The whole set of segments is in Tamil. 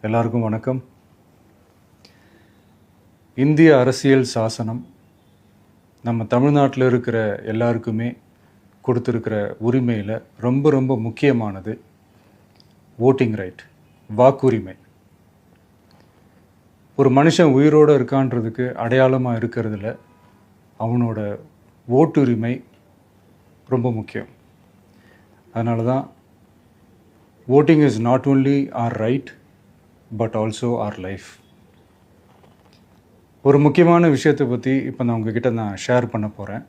எல்லாருக்கும் வணக்கம். இந்திய அரசியல் சாசனம் நம்ம தமிழ்நாட்டில் இருக்கிற எல்லாருக்குமே கொடுத்துருக்கிற உரிமையில் ரொம்ப ரொம்ப முக்கியமானது ஓட்டிங் ரைட், வாக்குரிமை. ஒரு மனுஷன் உயிரோடு இருக்கான்றதுக்கு அடையாளமாக இருக்கிறதுல அவனோட ஓட்டுரிமை ரொம்ப முக்கியம். அதனால தான் voting is not only our right but also our life. ஒரு முக்கியமான விஷயத்தை பற்றி இப்போ நான் உங்ககிட்ட ஷேர் பண்ண போகிறேன்.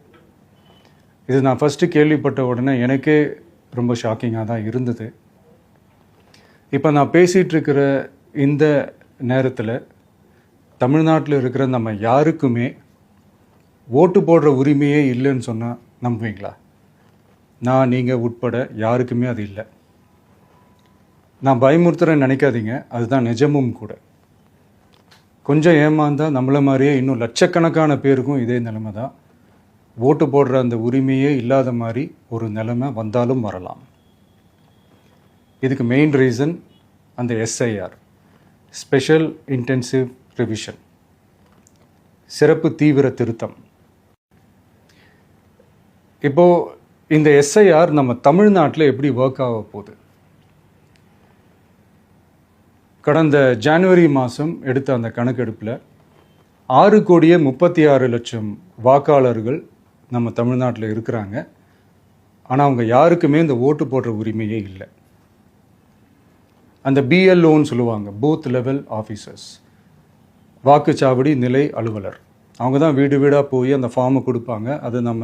இது நான் ஃபஸ்ட்டு கேள்விப்பட்ட உடனே எனக்கே ரொம்ப ஷாக்கிங்காக தான் இருந்தது. இப்போ நான் பேசிகிட்டு இருக்கிற இந்த நேரத்தில் தமிழ்நாட்டில் இருக்கிற நம்ம யாருக்குமே ஓட்டு போடுற உரிமையே இல்லைன்னு சொன்னால் நம்புவீங்களா? நான் நீங்கள் உட்பட யாருக்குமே அது இல்லை. நான் பயமுறுத்துறேன்னு நினைக்காதீங்க, அதுதான் நிஜமும் கூட. கொஞ்சம் ஏமாந்தால் நம்மளை மாதிரியே இன்னும் லட்சக்கணக்கான பேருக்கும் இதே நிலைமை தான். ஓட்டு போடுற அந்த உரிமையே இல்லாத மாதிரி ஒரு நிலைமை வந்தாலும் வரலாம். இதுக்கு மெயின் ரீசன் அந்த எஸ்ஐஆர், ஸ்பெஷல் இன்டென்சிவ் ரிவிஷன், சிறப்பு தீவிர திருத்தம். இப்போது இந்த எஸ்ஐஆர் நம்ம தமிழ்நாட்டில் எப்படி ஒர்க் ஆக போகுது? கடந்த ஜனவரி மாதம் எடுத்த அந்த கணக்கெடுப்பில் 6,36,00,000 வாக்காளர்கள் நம்ம தமிழ்நாட்டில் இருக்கிறாங்க. ஆனால் அவங்க யாருக்குமே இந்த ஓட்டு போடுற உரிமையே இல்லை. அந்த பிஎல்ஓன்னு சொல்லுவாங்க, பூத் லெவல் ஆஃபீஸர்ஸ், வாக்குச்சாவடி நிலை அலுவலர். அவங்க தான் வீடு வீடாக போய் அந்த ஃபார்மை கொடுப்பாங்க. அதை நம்ம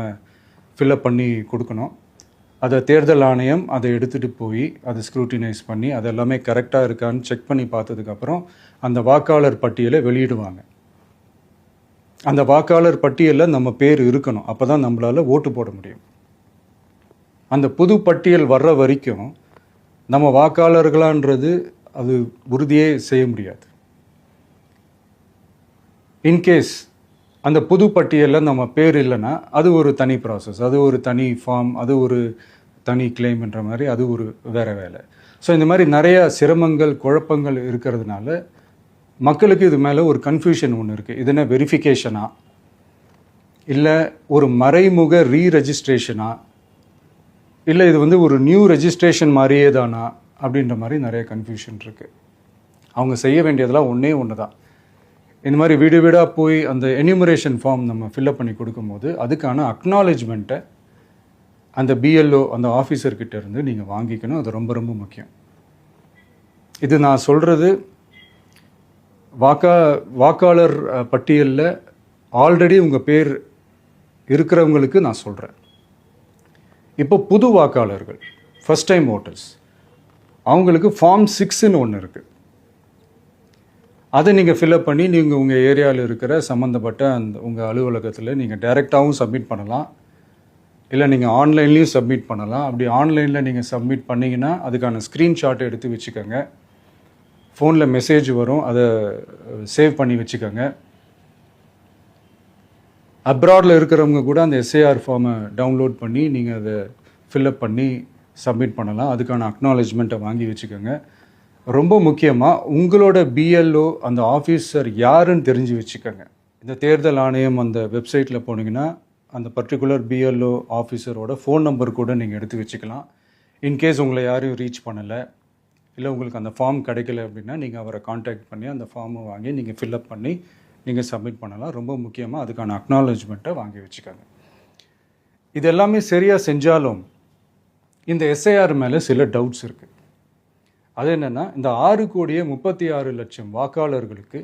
ஃபில்அப் பண்ணி கொடுக்கணும். அதை தேர்தல் ஆணையம் அதை எடுத்துகிட்டு போய் அதை ஸ்க்ரூட்டினைஸ் பண்ணி அது எல்லாமே கரெக்டாக இருக்கான்னு செக் பண்ணி பார்த்ததுக்கப்புறம் அந்த வாக்காளர் பட்டியலை வெளியிடுவாங்க. அந்த வாக்காளர் பட்டியலில் நம்ம பேர் இருக்கணும், அப்போ தான் நம்மளால் ஓட்டு போட முடியும். அந்த புது பட்டியல் வர்ற வரைக்கும் நம்ம வாக்காளர்களான்றது அது உறுதியே செய்ய முடியாது. இன்கேஸ் அந்த புது பட்டியலில் நம்ம பேர் இல்லைன்னா அது ஒரு தனி ப்ராசஸ், அது ஒரு தனி ஃபார்ம், அது ஒரு தனி கிளைம்ன்ற மாதிரி அது ஒரு வேறு வேலை. ஸோ இந்த மாதிரி நிறைய சிரமங்கள் குழப்பங்கள் இருக்கிறதுனால மக்களுக்கு இது மேலே ஒரு கன்ஃபியூஷன் ஒன்று இருக்குது. இது என்ன வெரிஃபிகேஷனா இல்லை ஒரு மறைமுக ரீரெஜிஸ்ட்ரேஷனா இல்லை இது ஒரு நியூ ரெஜிஸ்ட்ரேஷன் மாதிரியே தானா அப்படின்ற மாதிரி நிறைய கன்ஃபியூஷன் இருக்குது. அவங்க செய்ய வேண்டியதெல்லாம் ஒன்றே ஒன்று தான். இந்த மாதிரி வீடு வீடாக போய் அந்த என்யூமரேஷன் ஃபார்ம் நம்ம ஃபில்அப் பண்ணி கொடுக்கும்போது அதுக்கான அக்னாலேஜ்மெண்ட்டை அந்த பிஎல்ஓ அந்த ஆஃபீஸர்கிட்ட இருந்து நீங்கள் வாங்கிக்கணும். அது ரொம்ப ரொம்ப முக்கியம். இது நான் சொல்கிறது வாக்காளர் பட்டியலில் ஆல்ரெடி உங்கள் பேர் இருக்கிறவங்களுக்கு நான் சொல்கிறேன். இப்போ புது வாக்காளர்கள், ஃபஸ்ட் டைம் ஓட்டர்ஸ், அவங்களுக்கு ஃபார்ம் 6ன்னு ஒன்று இருக்குது. அதை நீங்கள் ஃபில்அப் பண்ணி நீங்கள் உங்கள் ஏரியாவில் இருக்கிற சம்மந்தப்பட்ட அந்த உங்கள் அலுவலகத்தில் நீங்கள் டைரெக்டாகவும் சப்மிட் பண்ணலாம், இல்லை நீங்கள் ஆன்லைன்லேயும் சப்மிட் பண்ணலாம். அப்படி ஆன்லைனில் நீங்கள் சப்மிட் பண்ணிங்கன்னா அதுக்கான ஸ்க்ரீன்ஷாட்டை எடுத்து வச்சுக்கோங்க. ஃபோனில் மெசேஜ் வரும், அதை சேவ் பண்ணி வச்சுக்கோங்க. அப்ராடில் இருக்கிறவங்க கூட அந்த எஸ்ஐஆர் ஃபார்மை டவுன்லோட் பண்ணி நீங்கள் அதை ஃபில்அப் பண்ணி சப்மிட் பண்ணலாம். அதுக்கான அக்னாலேஜ்மெண்ட்டை வாங்கி வச்சுக்கோங்க. ரொம்ப முக்கியமாக உங்களோட பிஎல்ஓ அந்த ஆஃபீஸர் யாருன்னு தெரிஞ்சு வச்சுக்கோங்க. இந்த தேர்தல் ஆணையம் அந்த வெப்சைட்டில் போனீங்கன்னா அந்த பர்டிகுலர் பிஎல்ஓ ஆஃபீஸரோட ஃபோன் நம்பர் கூட நீங்கள் எடுத்து வச்சுக்கலாம். இன்கேஸ் உங்களை யாரையும் ரீச் பண்ணலை இல்லை உங்களுக்கு அந்த ஃபார்ம் கிடைக்கல அப்படின்னா நீங்கள் அவரை காண்டாக்ட் பண்ணி அந்த ஃபார்மை வாங்கி நீங்கள் ஃபில்அப் பண்ணி நீங்கள் சப்மிட் பண்ணலாம். ரொம்ப முக்கியமாக அதுக்கான அக்னாலேஜ்மெண்ட்டை வாங்கி வச்சுக்கோங்க. இது எல்லாமே சரியாக செஞ்சாலும் இந்த எஸ்ஐஆர் மேலே சில டவுட்ஸ் இருக்குது. அது என்னென்னா, இந்த 6,36,00,000 வாக்காளர்களுக்கு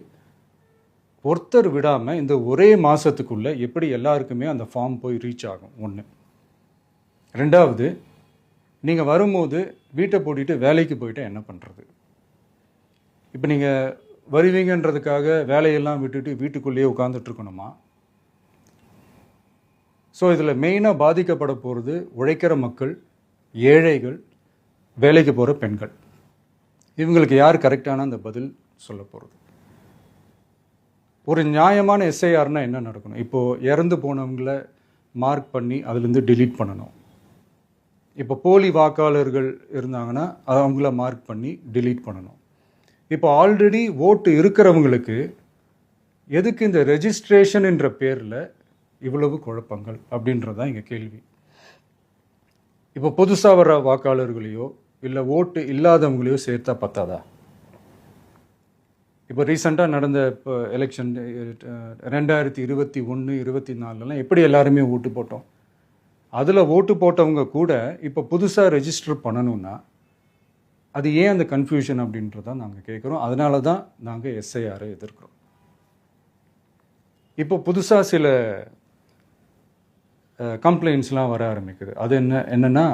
ஒருத்தர் விடாமல் இந்த ஒரே மாதத்துக்குள்ளே எப்படி எல்லாருக்குமே அந்த ஃபார்ம் போய் ரீச் ஆகும்? ஒன்று. ரெண்டாவது, நீங்கள் வரும்போது வீட்டை பூட்டிட்டு வேலைக்கு போயிட்டு என்ன பண்ணுறது? இப்போ நீங்கள் வருவீங்கன்றதுக்காக வேலையெல்லாம் விட்டுட்டு வீட்டுக்குள்ளேயே உட்காந்துட்ருக்கணுமா? ஸோ இதில் மெயினாக பாதிக்கப்பட போகிறது உழைக்கிற மக்கள், ஏழைகள், வேலைக்கு போகிற பெண்கள். இவங்களுக்கு யார் கரெக்டான அந்த பதில் சொல்ல போகிறது? ஒரு நியாயமான எஸ்ஐஆர்னால் என்ன நடக்கணும்? இப்போது இறந்து போனவங்கள மார்க் பண்ணி அதுலேருந்து டிலீட் பண்ணணும். இப்போ போலி வாக்காளர்கள் இருந்தாங்கன்னா அவங்கள மார்க் பண்ணி டிலீட் பண்ணணும். இப்போ ஆல்ரெடி ஓட்டு இருக்கிறவங்களுக்கு எதுக்கு இந்த ரெஜிஸ்ட்ரேஷன் என்ற பேரில் இவ்வளவு குழப்பங்கள் அப்படின்றது தான் இங்கே கேள்வி. இப்போ புதுசாக வர வாக்காளர்களையோ இல்லை ஓட்டு இல்லாதவங்களையோ சேர்த்தா பத்தாதா? இப்போ ரீசெண்டாக நடந்த இப்போ எலெக்ஷன் 2021, 24 எப்படி எல்லாருமே ஓட்டு போட்டோம்? அதில் ஓட்டு போட்டவங்க கூட இப்போ புதுசாக ரெஜிஸ்டர் பண்ணணும்னா அது ஏன் அந்த கன்ஃபியூஷன் அப்படின்றதான் நாங்கள் கேட்குறோம். அதனால தான் நாங்கள் எஸ்ஐஆரை எதிர்க்கிறோம். இப்போ புதுசாக சில கம்ப்ளைண்ட்ஸ்லாம் வர ஆரம்பிக்குது. அது என்னென்னா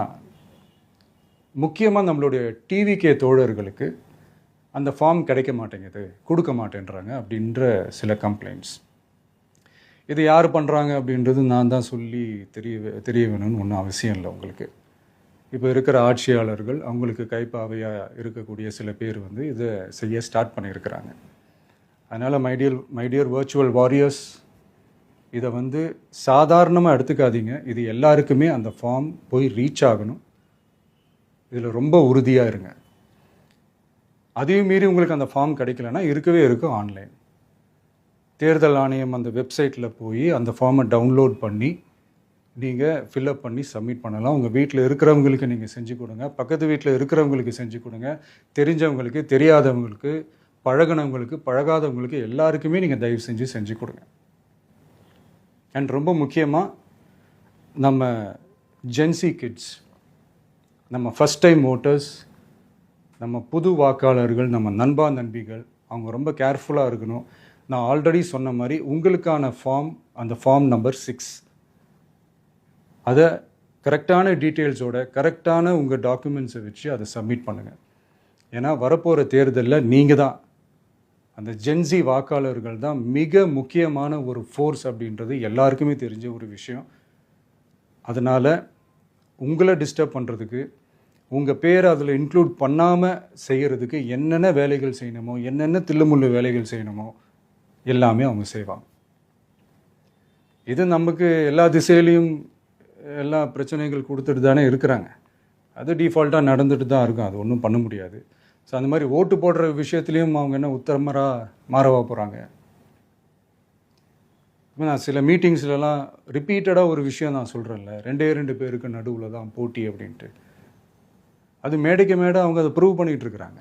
முக்கியமாக நம்மளுடைய டிவிகே தோழர்களுக்கு அந்த ஃபார்ம் கிடைக்க மாட்டேங்குது, கொடுக்க மாட்டேன்றாங்க அப்படின்ற சில கம்ப்ளைண்ட்ஸ். இது யார் பண்ணுறாங்க அப்படின்றது நான் தான் சொல்லி தெரிய வேணும்னு ஒன்றும் அவசியம் இல்லை உங்களுக்கு. இப்போ இருக்கிற ஆட்சியாளர்கள் அவங்களுக்கு கைப்பாவையாக இருக்கக்கூடிய சில பேர் இதை செய்ய ஸ்டார்ட் பண்ணியிருக்கிறாங்க. அதனால் மைடியர் வர்ச்சுவல் வாரியர்ஸ், இதை சாதாரணமாக எடுத்துக்காதீங்க. இது எல்லாருக்குமே அந்த ஃபார்ம் போய் ரீச் ஆகணும். இதில் ரொம்ப உறுதியாக இருங்க. அதையும் மீறி உங்களுக்கு அந்த ஃபார்ம் கிடைக்கலன்னா இருக்கவே இருக்கும் ஆன்லைன். தேர்தல் ஆணையம் அந்த வெப்சைட்டில் போய் அந்த ஃபார்மை டவுன்லோட் பண்ணி நீங்கள் ஃபில்அப் பண்ணி சப்மிட் பண்ணலாம். உங்கள் வீட்டில் இருக்கிறவங்களுக்கு நீங்கள் செஞ்சு கொடுங்க, பக்கத்து வீட்டில் இருக்கிறவங்களுக்கு செஞ்சு கொடுங்க, தெரிஞ்சவங்களுக்கு, தெரியாதவங்களுக்கு, பழகினவங்களுக்கு, பழகாதவங்களுக்கு எல்லாருக்குமே நீங்கள் தயவு செஞ்சு கொடுங்க. அண்ட் ரொம்ப முக்கியமாக நம்ம ஜென்சி கிட்ஸ், நம்ம ஃபஸ்ட் டைம் ஓட்டர்ஸ், நம்ம புது வாக்காளர்கள், நம்ம நண்பா நண்பிகள், அவங்க ரொம்ப கேர்ஃபுல்லாக இருக்கணும். நான் ஆல்ரெடி சொன்ன மாதிரி உங்களுக்கான ஃபார்ம், அந்த ஃபார்ம் நம்பர் 6, அதை கரெக்டான டீட்டெயில்ஸோட கரெக்டான உங்கள் டாக்குமெண்ட்ஸை வச்சு அதை சப்மிட் பண்ணுங்கள். ஏன்னா வரப்போகிற தேர்தலில் நீங்கள் தான், அந்த ஜென்சி வாக்காளர்கள் தான் மிக முக்கியமான ஒரு ஃபோர்ஸ் அப்படின்றது எல்லாருக்குமே தெரிஞ்ச ஒரு விஷயம். அதனால் உங்களை டிஸ்டர்ப் பண்ணுறதுக்கு, உங்கள் பேரை அதில் இன்க்ளூட் பண்ணாமல் செய்கிறதுக்கு என்னென்ன வேலைகள் செய்யணுமோ, என்னென்ன தில்லுமுள்ளு வேலைகள் செய்யணுமோ எல்லாமே அவங்க செய்வாங்க. இது நமக்கு எல்லா திசையிலையும் எல்லா பிரச்சனைகள் கொடுத்துட்டு தானே இருக்கிறாங்க. அது டிஃபால்ட்டாக நடந்துட்டு தான் இருக்கும், அது ஒன்றும் பண்ண முடியாது. ஸோ அந்த மாதிரி ஓட்டு போடுற விஷயத்துலேயும் அவங்க என்ன மாறவா போகிறாங்க? இப்போ நான் சில மீட்டிங்ஸ்லலாம் ரிப்பீட்டடாக ஒரு விஷயம் நான் சொல்கிறேன்ல, 2 பேருக்கு நடுவில் தான் போட்டி அப்படின்ட்டு. அது மேடைக்கு மேடை அவங்க அதை ப்ரூவ் பண்ணிகிட்டு இருக்கிறாங்க.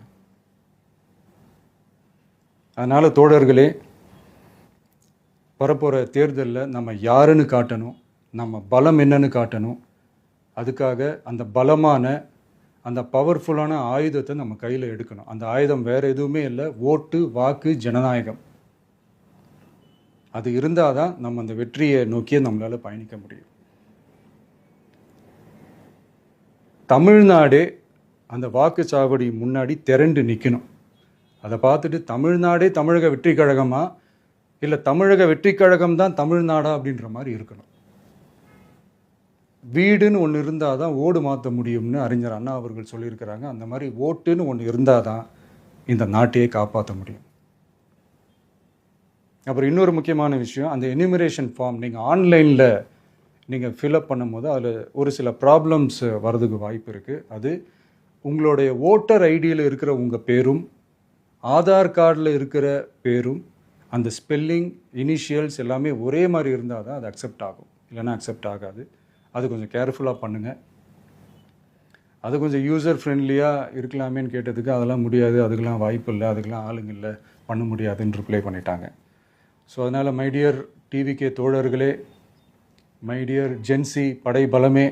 அதனால் தோழர்களே, வரப்போகிற தேர்தலில் நம்ம யாருன்னு காட்டணும், நம்ம பலம் என்னன்னு காட்டணும். அதுக்காக அந்த பலமான, அந்த பவர்ஃபுல்லான ஆயுதத்தை நம்ம கையில் எடுக்கணும். அந்த ஆயுதம் வேறு எதுவுமே இல்லை, ஓட்டு, வாக்கு, ஜனநாயகம். அது இருந்தால் தான் நம்ம அந்த வெற்றியை நோக்கியே நம்மளால் பயணிக்க முடியும். தமிழ்நாடே அந்த வாக்குச்சாவடி முன்னாடி திரண்டு நிற்கணும். அதை பார்த்துட்டு தமிழ்நாடே தமிழக வெற்றி கழகமா, இல்லை தமிழக வெற்றி கழகம் தான் தமிழ்நாடா அப்படின்ற மாதிரி இருக்கணும். வீடுன்னு ஒன்று இருந்தால் தான் ஓடு மாற்ற முடியும்னு அறிஞர் அண்ணா அவர்கள் சொல்லியிருக்கிறாங்க. அந்த மாதிரி ஓட்டுன்னு ஒன்று இருந்தால் தான் இந்த நாட்டையே காப்பாற்ற முடியும். அப்புறம் இன்னொரு முக்கியமான விஷயம், அந்த எனிமரேஷன் ஃபார்ம் நீங்கள் ஆன்லைனில் நீங்கள் ஃபில்அப் பண்ணும்போது அதில் ஒரு சில ப்ராப்ளம்ஸ் வர்றதுக்கு வாய்ப்பு இருக்குது. அது உங்களுடைய ஓட்டர் ஐடியில் இருக்கிற உங்கள் பேரும், ஆதார் கார்டில் இருக்கிற பேரும், அந்த ஸ்பெல்லிங், இனிஷியல்ஸ் எல்லாமே ஒரே மாதிரி இருந்தால் தான் அது அக்செப்ட் ஆகும், இல்லைன்னா அக்செப்ட் ஆகாது. அது கொஞ்சம் கேர்ஃபுல்லாக பண்ணுங்கள். அது கொஞ்சம் யூசர் ஃப்ரெண்ட்லியாக இருக்கலாமேன்னு கேட்டதுக்கு அதெல்லாம் முடியாது, அதுக்கெலாம் வாய்ப்பு இல்லை, அதுக்கெலாம் ஆளுங்க இல்லை, பண்ண முடியாதுன்னு ரிப்ளை பண்ணிட்டாங்க. ஸோ அதனால் மைடியர் டிவிகே தோழர்களே, மைடியர் ஜென்சி படை பலமே,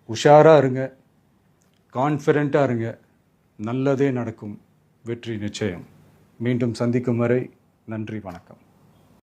உஷாராக இருங்க, கான்ஃபிடெண்ட்டாக இருங்க, நல்லதே நடக்கும், வெற்றி நிச்சயம். மீண்டும் சந்திக்கும் வரை நன்றி, வணக்கம்.